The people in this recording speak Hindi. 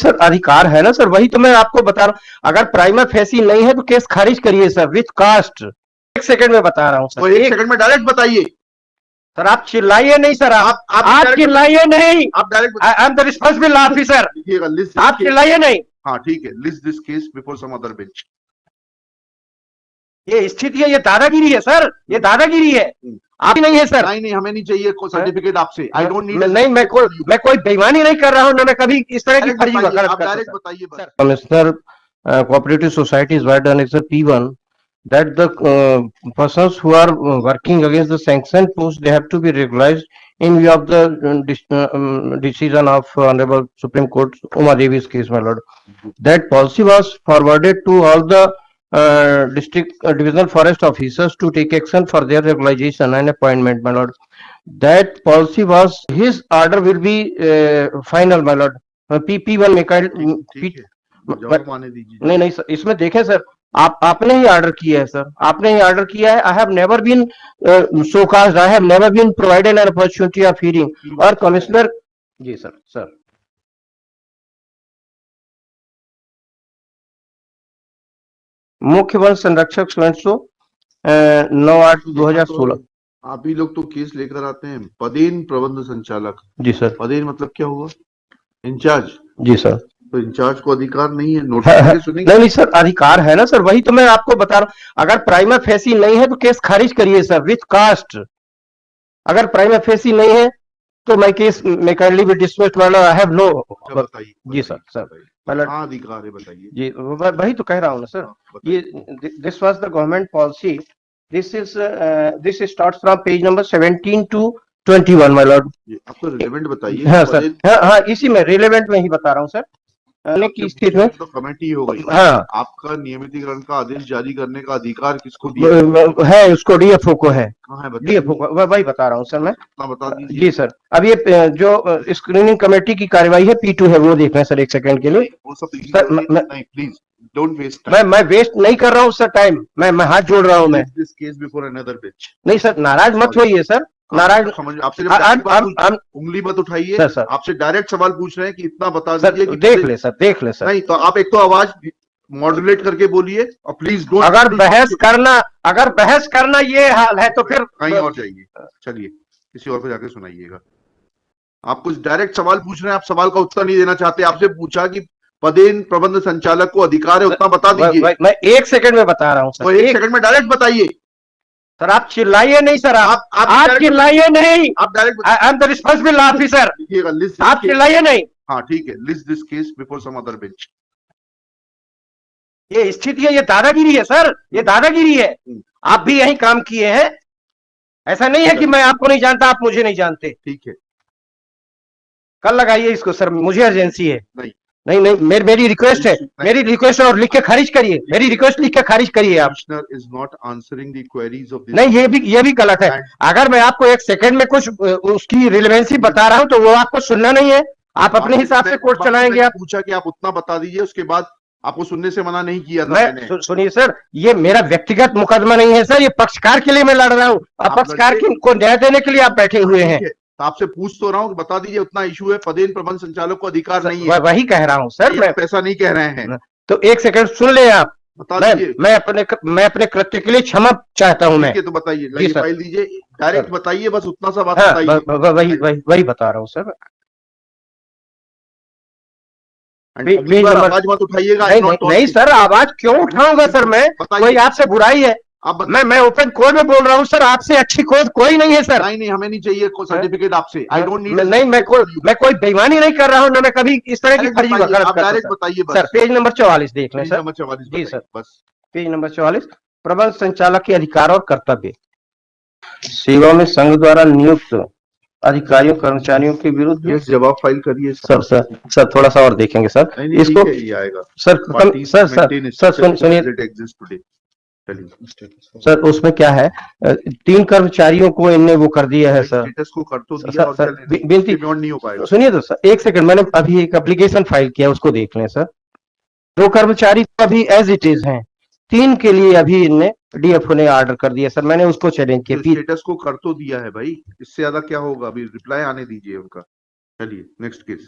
सर अधिकार है ना सर, वही तो मैं आपको बता रहा हूँ। अगर प्राइमा फेसी नहीं है तो केस खारिज करिए सर विथ कास्ट। एक सेकंड में बता रहा हूँ सर, तो एक सेकंड में डायरेक्ट बताइए सर। आप चिल्लाइए नहीं सर, आप चिल्लाइए नहीं, आप direct I am the responsible officer, लिखिएगा लिस्ट। आप चिल्लाइए नहीं। हाँ ठीक है, list this case before some other bench. ये स्थिति है, ये दादागिरी है सर, ये दादागिरी है, आप नहीं है सर। नहीं हमें नहीं चाहिए कोई सर्टिफिकेट आपसे। I don't need. नहीं, मैं कोई बेईमानी नहीं कर रहा हूँ ना, मैं कभी इस तरह की फर्जी वकालत करता हूं। बताइए बस। Commissioner cooperative societies wide annexure P1 that the persons who are working against the sanctioned post, they have to be regularized in view of the decision of Honorable Supreme Court Uma Devi's case, my lord. That policy was forwarded to all the district divisional forest officers to take action for their regularization and appointment, my lord. That policy was, his order will be final, my lord. P1 में नहीं सर, इसमें देखें सर, आपने ही ऑर्डर किया है सर, आपने ही ऑर्डर किया है। I have never been so cast, I have never been provided an opportunity of hearing. और कमिश्नर जी सर मुख्य वन संरक्षक 9/8/2016। आप ही लोग तो केस लेकर आते हैं। पदेन प्रबंध संचालक। जी सर। पदेन मतलब क्या हुआ? इंचार्ज। जी सर। तो इंचार्ज को अधिकार नहीं है नोटिस सुनेंगे? नहीं सर, अधिकार है ना सर, वही तो मैं आपको बता रहा हूँ। अगर प्राइमा फेसी नहीं है तो केस खारिज करिए सर विथ कास्ट। अगर प्राइमा फेसी नहीं है तो my case may kindly be dismissed, मतलब आई हैव नो। बताइए जी सर मतलब अधिकार है, बताइए जी, वही तो कह रहा हूँ ना सर। ये this was the government policy, this starts from page number 17 to 21 my Lord. आपको रिलेवेंट बताइए। हाँ सर, हाँ इसी में रिलेवेंट में ही बता रहा हूँ सर। की स्थिति में तो कमेटी हो गई। हाँ, आपका नियमितीकरण का आदेश जारी करने का अधिकार किसको दिया है? उसको डीएफओ को है। कहाँ है? डीएफओ को, वही बता रहा हूँ सर मैं। बता दीजिए। जी सर, अब ये जो स्क्रीनिंग कमेटी की कार्यवाही है P2 है, वो देख रहे हैं सर एक सेकंड के लिए। वो सब सर नहीं, प्लीज डोंट वेस्ट। मैं वेस्ट नहीं कर रहा हूँ सर टाइम, मैं हाथ जोड़ रहा हूँ। मैं this case before another bench. नहीं सर, नाराज मत होइए सर, नाराज समझ। आपसे उंगली मत उठाइए सर। आपसे डायरेक्ट सवाल पूछ रहे हैं कि इतना बता दीजिए कि देख ले सर। नहीं तो आप एक तो आवाज मॉडरेट करके बोलिए और प्लीज डोंट। अगर बहस करना ये हाल है तो फिर कहीं और जाइए। चलिए किसी और को जाके सुनाइएगा। आप कुछ डायरेक्ट सवाल पूछ रहे हैं, आप सवाल का उत्तर नहीं देना चाहते। आपसे पूछा कि पदेन प्रबंध संचालक को अधिकार है, उतना बता दीजिए। मैं एक सेकंड में बता रहा हूँ सर। तो एक सेकंड में डायरेक्ट बताइए सर। आप चिल्लाइए नहीं सर, आप चिल्लाइए नहीं, आप direct. I am the responsible officer, लिखिएगा लिस्ट। आप चिल्लाइए नहीं। हाँ ठीक है, list this case before some other bench. ये स्थिति है, ये दादागिरी है सर, ये दादागिरी है। आप भी यही काम किए हैं, ऐसा नहीं है कि मैं आपको नहीं जानता, आप मुझे नहीं जानते। ठीक है, कल लगाइए इसको सर, मुझे अर्जेंसी है। नहीं, मेरी रिक्वेस्ट है, मेरी रिक्वेस्ट, और लिख के खारिज करिए, मेरी रिक्वेस्ट लिख के खारिज करिए आप। Is not answering the queries of this. नहीं, ये भी गलत है। अगर मैं आपको एक सेकंड में कुछ उसकी रिलेवेंसी बता रहा हूं तो वो आपको सुनना नहीं है, आप अपने हिसाब से कोर्ट चलाएंगे। आप पूछा कि आप उतना बता दीजिए, उसके बाद आपको सुनने से मना नहीं किया था मैंने। सुनिए सर, ये मेरा व्यक्तिगत मुकदमा नहीं है सर, ये पक्षकार के लिए मैं लड़ रहा हूँ, और पक्षकार को न्याय देने के लिए आप बैठे हुए हैं। तो आपसे पूछ तो रहा हूँ, बता दीजिए उतना इशू है। पदेन प्रबंध संचालक को अधिकार नहीं है। वही कह रहा हूँ सर, मैं पैसा नहीं कह रहे हैं। तो एक सेकंड सुन ले आप, बता दीजिए। मैं अपने कृत्य के लिए क्षमा चाहता हूँ। मैं तो बताइए, फाइल दीजिए, डायरेक्ट बताइए, बस उतना सा बात बताइए। वही बता रहा हूँ सर। आवाज मत उठाइएगा। नहीं सर, आवाज क्यों उठाऊंगा सर मैं? कोई आपसे बुराई है? मैं ओपन कोर्ट में बोल रहा हूँ सर, आपसे अच्छी कोर्ट कोई नहीं है सर। नहीं हमें नहीं चाहिए सर्टिफिकेट आपसे। I don't need. नहीं, मैं कोई बेईमानी नहीं कर रहा हूँ ना, मैं कभी इस तरह की फर्जी वकालत करता हूं। बताइए सर, पेज नंबर 44 देख लें सर। जी सर, बस पेज नंबर 44, प्रबंध संचालक के अधिकार और कर्तव्य। सेवा में संघ द्वारा नियुक्त अधिकारियों कर्मचारियों के विरुद्ध जवाब फाइल करिए सर थोड़ा सा और देखेंगे सर इसको। सर सुनिए सर, उसमें क्या है, 3 कर्मचारियों को इनने वो कर दिया है सर। स्टेटस को कर तो दिया और बिनती नहीं हो पाएगा। सुनिए तो सर, एक सेकंड, मैंने अभी एक एप्लीकेशन फाइल किया, उसको देख लें सर। 2 कर्मचारी अभी एज इट इज हैं, 3 के लिए अभी इनने डीएफओ ने ऑर्डर कर दिया सर, मैंने उसको चैलेंज किया। स्टेटस को कर तो दिया है भाई, इससे ज्यादा क्या होगा? अभी रिप्लाई आने दीजिए उनका। चलिए नेक्स्ट केस।